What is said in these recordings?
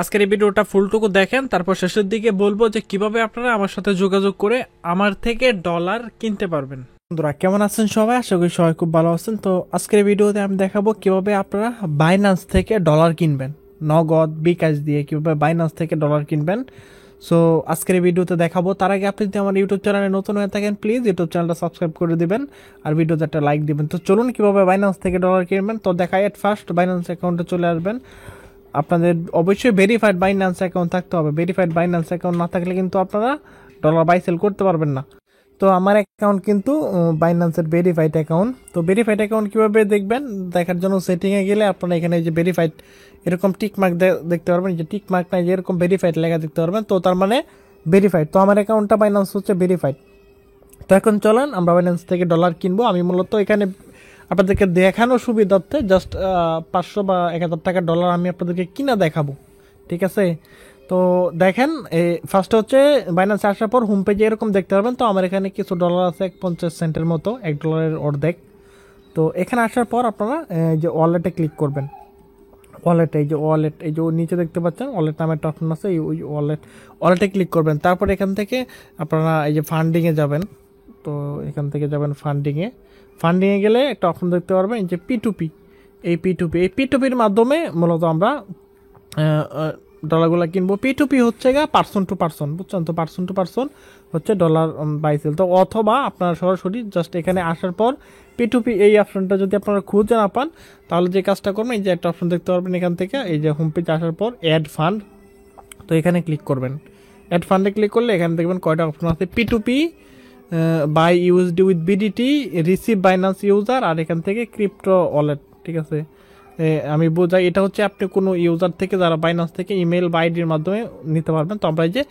আজকের এই ভিডিওটা ফুলটুকু দেখেন, তারপর শেষের দিকে বলবো যে কিভাবে আপনারা আমার সাথে যোগাযোগ করে আমার থেকে ডলার কিনতে পারবেন। বন্ধুরা কেমন আছেন সবাই? আশা করি সবাই খুব ভালো আছেন। তো আজকের ভিডিওতে আমি দেখাবো কিভাবে আপনারা বাইন্যান্স থেকে ডলার কিনবেন, নগদ বিকাশ দিয়ে কিভাবে বাইন্যান্স থেকে ডলার কিনবেন। সো আজকের এই ভিডিওতে দেখাবো। তার আগে আপনি যদি আমার ইউটিউব চ্যানেলে নতুন হয়ে থাকেন প্লিজ ইউটিউব চ্যানেলটা সাবস্ক্রাইব করে দিবেন আর ভিডিওতে একটা লাইক দিবেন। তো চলুন কিভাবে বাইন্যান্স থেকে ডলার কিনবেন। তো দেখাই, এট ফার্স্ট বাইন্যান্স অ্যাকাউন্টে চলে আসবেন। আপনাদের অবশ্যই ভেরিফাইড বাইন্যান্স অ্যাকাউন্ট থাকতে হবে। ভেরিফাইড বাইন্যান্স অ্যাকাউন্ট না থাকলে কিন্তু আপনারা ডলার বাই সেল করতে পারবেন না। তো আমার অ্যাকাউন্ট কিন্তু বাইন্যান্সের ভেরিফাইড অ্যাকাউন্ট। তো ভেরিফাইড অ্যাকাউন্ট কীভাবে দেখবেন, দেখার জন্য সেটিংয়ে গেলে আপনারা এখানে যে ভেরিফাইড এরকম টিক মার্ক দেখতে পারবেন, যে টিক মার্ক নাই যে এরকম ভেরিফাইড লেখা দেখতে পারবেন। তো তার মানে ভেরিফাইড। তো আমার অ্যাকাউন্টটা বাইন্যান্স হচ্ছে ভেরিফাইড। তো এখন চলেন আমরা বাইন্যান্স থেকে ডলার কিনবো। আমি মূলত এখানে আপনাদেরকে দেখানো সুবিধার্থে জাস্ট 500 বা 1000 টাকার ডলার আমি আপনাদেরকে কিনা দেখাবো, ঠিক আছে? তো দেখেন, ফার্স্টে হচ্ছে বাইন্যান্সে আসার পর হোম পেজে এরকম দেখতে পারবেন। তো আমার এখানে কিছু ডলার আছে 50 সেন্টের মতো, $1 অর্ধেক। তো এখানে আসার পর আপনারা যে ওয়ালেটে ক্লিক করবেন। ওয়ালেট, এই যে ওয়ালেট, এই যে নিচে দেখতে পাচ্ছেন ওয়ালেট নামে একটা অপশন আছে, ওই ওয়ালেটে ক্লিক করবেন। তারপর এখান থেকে আপনারা এই যে ফান্ডিংয়ে যাবেন। তো এখান থেকে যাবেন ফান্ডিংয়ে গেলে একটা অপশন দেখতে পারবেন যে P2P। এই P2Pর মাধ্যমে মূলত আমরা ডলারগুলো কিনবো। P2P হচ্ছে পার্সন টু পার্সন, বুঝছেন? তো পার্সন টু পার্সন হচ্ছে ডলার বাই সেল। তো অথবা আপনারা সরাসরি জাস্ট এখানে আসার পর P2P এই অপশনটা যদি আপনারা খুঁজে না পান, তাহলে যে কাজটা করবেন, এই যে একটা অপশন দেখতে পারবেন এখান থেকে, এই যে হোম পেজে আসার পর অ্যাড ফান্ড। তো এখানে ক্লিক করবেন। অ্যাড ফান্ডে ক্লিক করলে এখানে দেখবেন কয়টা অপশন আছে, P2P, buy USD with BDT, receive Binance user, আর এখান থেকে ক্রিপ্টো ওয়ালেট, ঠিক আছে? আমি বোঝাই, এটা হচ্ছে আপনি কোনো ইউজার থেকে যারা বাইন্যান্স থেকে ইমেল বা আইডির মাধ্যমে নিতে পারবেন। তো আমরা এই যে,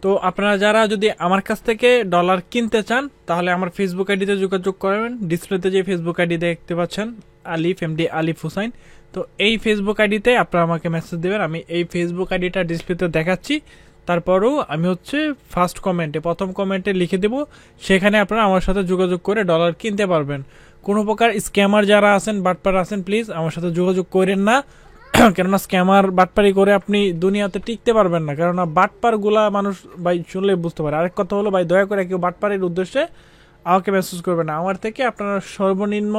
তো আপনারা যারা যদি আমার কাছ থেকে ডলার কিনতে চান তাহলে আমার ফেসবুক আইডিতে যোগাযোগ করবেন। ডিসপ্লেতে যে ফেসবুক আইডি দেখতে পাচ্ছেন, আলিফ এমডি আলিফ হুসাইন, তো এই ফেসবুক আইডিতে আপনারা আমাকে মেসেজ দেবেন। আমি এই ফেসবুক আইডিটা ডিসপ্লেতে দেখাচ্ছি। তারপরেও আমি হচ্ছে ফার্স্ট কমেন্টে, প্রথম কমেন্টে লিখে দেব, সেখানে আপনারা আমার সাথে যোগাযোগ করে ডলার কিনতে পারবেন। কোনো প্রকার স্ক্যামার যারা আছেন, বাটপার আছেন, প্লিজ আমার সাথে যোগাযোগ করেন না। কেননা স্ক্যামার বাটপারি করে আপনি দুনিয়াতে টিকতে পারবেন না। কেননা বাটপারগুলা মানুষ ভাই শুনলে বুঝতে পারে। আরেক কথা হলো ভাই, দয়া করে কেউ বাটপারির উদ্দেশ্যে আমাকে মেসেজ করবেন না। আমার থেকে আপনারা সর্বনিম্ন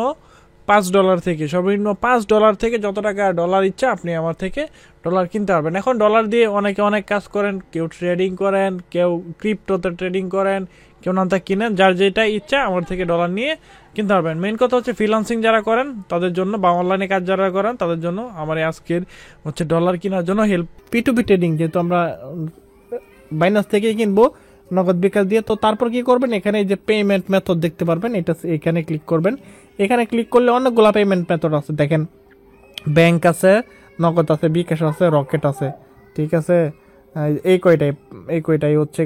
$5 থেকে, সর্বনিম্ন $5 থেকে যত টাকা ডলার ইচ্ছা আপনি আমার থেকে ডলার কিনতে পারবেন। এখন ডলার দিয়ে অনেকে অনেক কাজ করেন, কেউ ট্রেডিং করেন, কেউ ক্রিপ্টোতে ট্রেডিং করেন, কেউ নামতা কিনেন, যার যেটা ইচ্ছা আমার থেকে ডলার নিয়ে কিনতে পারবেন। মেইন কথা হচ্ছে ফ্রিল্যান্সিং যারা করেন তাদের জন্য, বা অনলাইনে কাজ যারা করেন তাদের জন্য আমার আজকের হচ্ছে ডলার কেনার জন্য হেল্প। P2P ট্রেডিং যেহেতু আমরা বাইন্যান্স থেকে কিনবো নগদ বিকাশ দিয়ে। তো তারপর কি করবেন, এখানে যে পেমেন্ট মেথড দেখতে পারবেন, এটা এখানে ক্লিক করবেন। এখানে ক্লিক করলে অনেকগুলো পেমেন্ট মেথড আছে, দেখেন ব্যাংক আছে, নগদ আছে, বিকাশ আছে, রকেট আছে, ঠিক আছে? এই কয়টাই হচ্ছে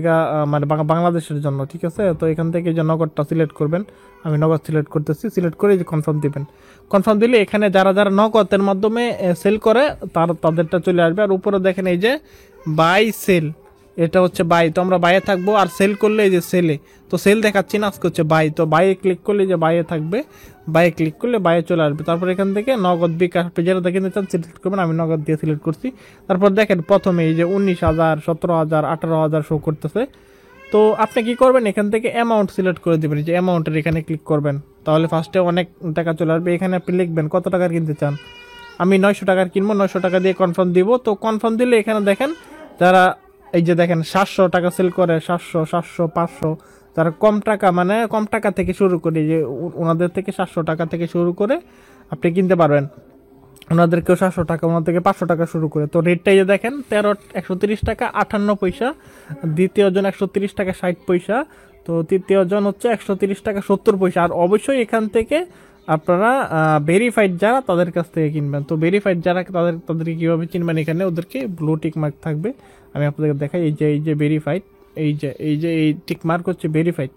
মানে বাংলাদেশের জন্য, ঠিক আছে? তো এখান থেকে যে নগদটা সিলেক্ট করবেন, আমি নগদ সিলেক্ট করতেছি। সিলেক্ট করে যে কনফার্ম দিবেন। কনফার্ম দিলে এখানে যারা যারা নগদের মাধ্যমে সেল করে তাদেরটা চলে আসবে। আর উপরে দেখেন এই যে বাই সেল, এটা হচ্ছে বাই। তো আমরা বাইয়ে থাকবো। আর সেল করলে এই যে সেলে, তো সেল দেখাচ্ছি না, আজকে হচ্ছে বাই। তো বাইয়ে ক্লিক করলে যে বাইয়ে থাকবে, বাইয়ে ক্লিক করলে বাইয়ে চলে আসবে। তারপর এখান থেকে নগদ বিকাশ যেটা দেখে নিতে চান সিলেক্ট করবেন। আমি নগদ দিয়ে সিলেক্ট করছি। তারপর দেখেন প্রথমে এই যে 19,000, 17,000, 18,000 শো করতেছে। তো আপনি কি করবেন, এখান থেকে অ্যামাউন্ট সিলেক্ট করে দেবেন, যে অ্যামাউন্টের এখানে ক্লিক করবেন। তাহলে ফার্স্টে অনেক টাকা চলে আসবে। এখানে আপনি লিখবেন কত টাকার কিনতে চান। আমি 900 টাকার কিনবো, 900 টাকা দিয়ে কনফার্ম দিব। তো কনফার্ম দিলে এখানে দেখেন যারা এই যে দেখেন 700 টাকা সেল করে, 700, 500, যারা কম টাকা, মানে কম টাকা থেকে শুরু করে, যে ওনাদের থেকে 700 টাকা থেকে শুরু করে আপনি কিনতে পারবেন। ওনাদেরকেও 700 টাকা, ওনার থেকে 500 টাকা শুরু করে। তো রেটটাই যে দেখেন 130 টাকা 58 পয়সা, দ্বিতীয় জন 130 টাকা 60 পয়সা, তো তৃতীয় জন হচ্ছে 130 টাকা 70 পয়সা। আর অবশ্যই এখান থেকে আপনারা ভেরিফাইড যারা তাদের কাছ থেকে কিনবেন। তো ভেরিফাইড যারা তাদেরকে কীভাবে চিনবেন, এখানে ওদেরকে ব্লু টিক মার্ক থাকবে। আমি আপনাদেরকে দেখাই, এই যে ভেরিফাইড, এই টিক মার্ক হচ্ছে ভেরিফাইড,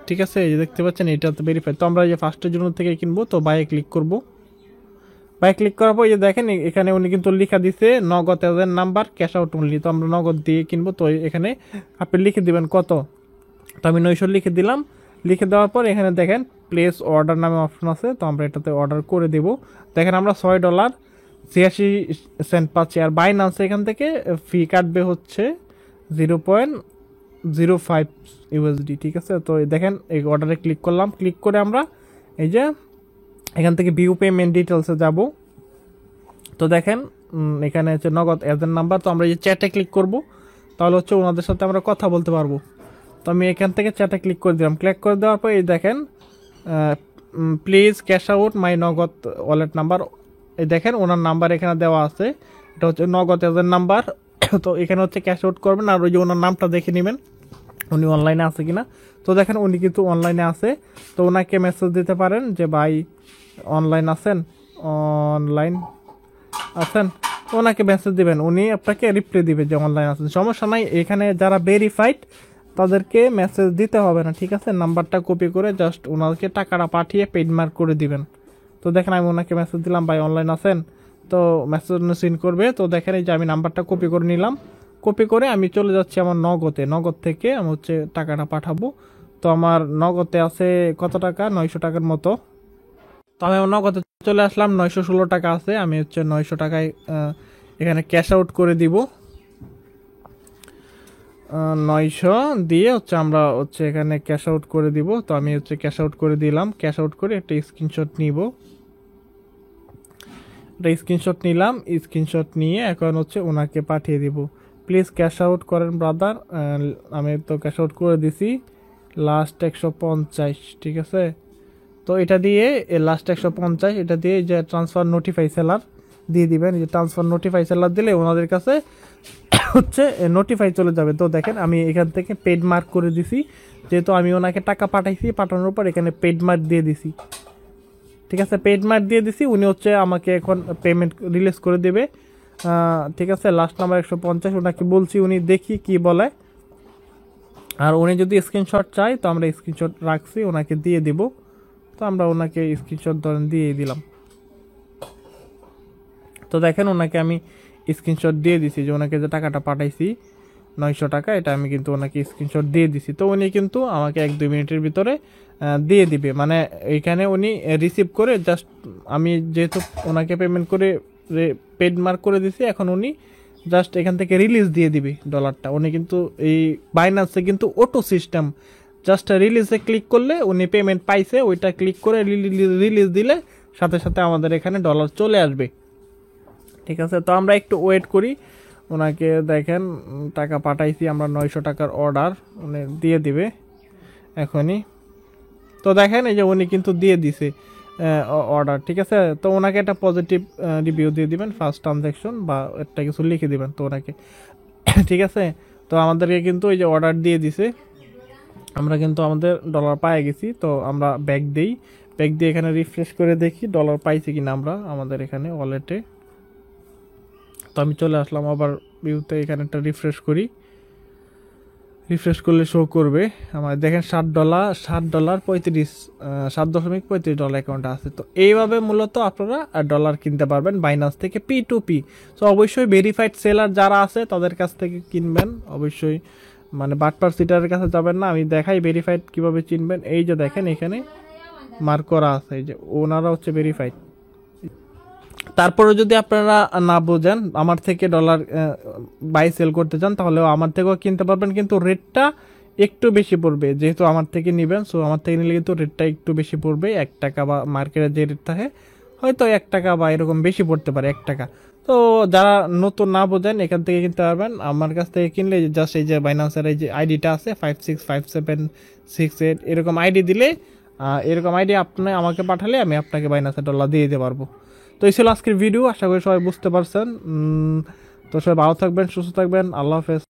ঠিক আছে? এই যে দেখতে পাচ্ছেন এটা তো ভেরিফাইড। তো আমরা এই যে ফার্স্টের জন্য থেকে কিনবো, তো বাইয়ে ক্লিক করব। বাইয়ে ক্লিক করার পর এই যে দেখেন এখানে উনি কিন্তু লেখা দিছে নগদ agent number, cash out only. তো আমরা নগদ দিয়ে কিনবো। তো এখানে আপনি লিখে দিবেন কত। তো আমি 900 লিখে দিলাম। লিখে দেওয়ার পর এখানে দেখেন প্লেস অর্ডার নামে অপশন আছে, তো আমরা এটাতে অর্ডার করে দেব। দেখেন আমরা $6 86 সেন্ট পাচ্ছি। আর বাইনান্সে এখান থেকে ফি কাটবে হচ্ছে 0.05 ইউএসডি, ঠিক আছে। তো দেখেন এই অর্ডারে ক্লিক করলাম, ক্লিক করে আমরা এই যে এখান থেকে ভিউ পেমেন্ট ডিটেলসে যাব। তো দেখেন এখানে হচ্ছে নগদ এজেন্ট নাম্বার। তো আমরা এই যে চ্যাটে ক্লিক করব, তাহলে হচ্ছে ওনাদের সাথে আমরা কথা বলতে পারবো। তো আমি এখান থেকে চ্যাটে ক্লিক করে দিলাম। ক্লিক করে দেওয়ার পর এই দেখেন প্লিজ ক্যাশ আউট মাই নগদ ওয়ালেট নাম্বার। এই দেখেন ওনার নাম্বার এখানে দেওয়া আছে, এটা হচ্ছে নগদ এজেন্ট নাম্বার। তো এখানে হচ্ছে ক্যাশ আউট করবেন, আর ওই যে ওনার নামটা দেখে নেবেন উনি অনলাইনে আছে কিনা। তো দেখেন উনি কিন্তু অনলাইনে আছে। তো ওনাকে মেসেজ দিতে পারেন যে ভাই অনলাইন আছেন, অনলাইন আছেন। তো ওনাকে মেসেজ দিবেন, উনি আপনাকে রিপ্লাই দিবে যে অনলাইন আছেন। সমস্যা নাই, এখানে যারা ভেরিফাইড তাদেরকে মেসেজ দিতে হবে না, ঠিক আছে। নাম্বারটা কপি করে জাস্ট ওনাকে টাকাটা পাঠিয়ে পেড মার্ক করে দিবেন। তো দেখেন আমি ওনাকে মেসেজ দিলাম ভাই অনলাইন আছেন, তো মেসেজ সিন করবে। তো দেখেন এই যে আমি নাম্বারটা কপি করে নিলাম, কপি করে আমি চলে যাচ্ছি আমার নগদে। নগদ থেকে আমি হচ্ছে টাকাটা পাঠাবো। তো আমার নগদে আছে কত টাকা, 900 টাকার মতো। তো আমি আমার নগদে চলে আসলাম, 916 টাকা আছে। আমি হচ্ছে 900 টাকায় এখানে ক্যাশ আউট করে দিব। 900 দিয়ে হচ্ছে আমরা হচ্ছে এখানে ক্যাশ আউট করে দিব। তো আমি হচ্ছে ক্যাশ আউট করে দিলাম। ক্যাশ আউট করে একটা স্ক্রিনশট নিব, একটা স্ক্রিনশট নিলাম। স্ক্রিনশট নিয়ে এখন হচ্ছে ওনাকে পাঠিয়ে দিব। প্লিজ ক্যাশ আউট করেন ব্রাদার। আমি তো ক্যাশ আউট করে দিছি, লাস্ট 150, ঠিক আছে। তো এটা দিয়ে লাস্ট 150 এটা দিয়ে যে ট্রান্সফার নোটিফাই সেলার দিয়ে দিবেন। যে ট্রান্সফার নোটিফাই সেলার দিলে ওনাদের কাছে হচ্ছে নোটিফাই চলে যাবে। তো দেখেন আমি এখান থেকে পেড মার্ক করে দিছি, যেহেতু আমি ওনাকে টাকা পাঠাইছি, পাঠানোর পর এখানে পেড মার্ক দিয়ে দিছি, ঠিক আছে। পেড মার্ক দিয়ে দিছি, উনি হচ্ছে আমাকে এখন পেমেন্ট রিলিজ করে দেবে, ঠিক আছে। লাস্ট নাম্বার 150 ওনাকে বলছি, উনি দেখি কি বলে। আর উনি যদি স্ক্রিনশট চাই তো আমরা স্ক্রিনশট রাখছি, ওনাকে দিয়ে দিব। তো আমরা ওনাকে স্ক্রিনশট ধরেন দিয়ে দিলাম। তো দেখেন ওনাকে আমি স্ক্রিনশট দিয়ে দিছি, যে ওনাকে যে টাকাটা পাঠাইছি 900 টাকা, এটা আমি কিন্তু ওনাকে স্ক্রিনশট দিয়ে দিছি। তো উনি কিন্তু আমাকে 1-2 মিনিটের ভিতরে দিয়ে দিবে। মানে এইখানে উনি রিসিভ করে জাস্ট, আমি যেহেতু ওনাকে পেমেন্ট করে পেড মার্ক করে দিছি, এখন উনি জাস্ট এখান থেকে রিলিজ দিয়ে দিবে ডলারটা। উনি কিন্তু এই বাইন্যান্সে কিন্তু অটো সিস্টেম, জাস্ট রিলিজে ক্লিক করলে উনি পেমেন্ট পাইছে, ওইটা ক্লিক করে রিলিজ দিলে সাথে সাথে আমাদের এখানে ডলার চলে আসবে, ঠিক আছে। তো আমরা একটু ওয়েট করি, ওনাকে দেখেন টাকা পাঠাইছি আমরা 900 টাকার অর্ডার উনি দিয়ে দিবে এখনই। তো দেখেন এই যে উনি কিন্তু দিয়ে দিছে অর্ডার, ঠিক আছে। তো ওনাকে একটা পজিটিভ রিভিউ দিয়ে দিবেন, ফার্স্ট ট্রানজ্যাকশন বা একটা কিছু লিখে দিবেন তো ওনাকে, ঠিক আছে। তো আমাদেরকে কিন্তু এই যে অর্ডার দিয়ে দিছে, আমরা কিন্তু আমাদের ডলার পাই গেছি। তো আমরা ব্যাক দিই, ব্যাক দিয়ে এখানে রিফ্রেশ করে দেখি ডলার পাইছি কিনা আমরা আমাদের এখানে ওয়ালেটে। তো আমি চলে আসলাম আবার ভিউতে, এখানে একটা রিফ্রেশ করি, রিফ্রেশ করলে শো করবে আমার। দেখেন $7.35 $7.35 অ্যাকাউন্টে আছে। তো এইভাবে মূলত আপনারা ডলার কিনতে পারবেন বাইনান্স থেকে P2P। সো অবশ্যই ভেরিফাইড সেলার যারা আছে তাদের কাছ থেকে কিনবেন অবশ্যই, মানে বাটপার সিটারের কাছে যাবেন না। আমি দেখাই ভেরিফাইড কিভাবে চিনবেন। এই যে দেখেন এখানে মার্ক করা আছে, এই যে ওনারা হচ্ছে ভেরিফাইড। তারপরে যদি আপনারা না বোঝেন, আমার থেকে ডলার বাই সেল করতে চান, তাহলেও আমার থেকেও কিনতে পারবেন, কিন্তু রেটটা একটু বেশি পড়বে, যেহেতু আমার থেকে নেবেন। সো আমার থেকে নিলে কিন্তু রেটটা একটু বেশি পড়বে, 1 টাকা বা মার্কেটের যে রেট থাকে হয়তো 1 টাকা বা এরকম বেশি পড়তে পারে, 1 টাকা। তো যারা নতুন না বোঝেন এখান থেকে কিনতে পারবেন। আমার কাছ থেকে কিনলে জাস্ট এই যে বাইন্যান্সের এই যে আইডিটা আছে 565768 এরকম আইডি দিলে, এরকম আইডি আপনি আমাকে পাঠালে আমি আপনাকে বাইন্যান্সের ডলার দিয়ে দিতে পারবো। তো এই ছিল আজকের ভিডিও, আশা করি সবাই বুঝতে পারছেন। তো সবাই ভালো থাকবেন, সুস্থ থাকবেন, আল্লাহ হাফেজ।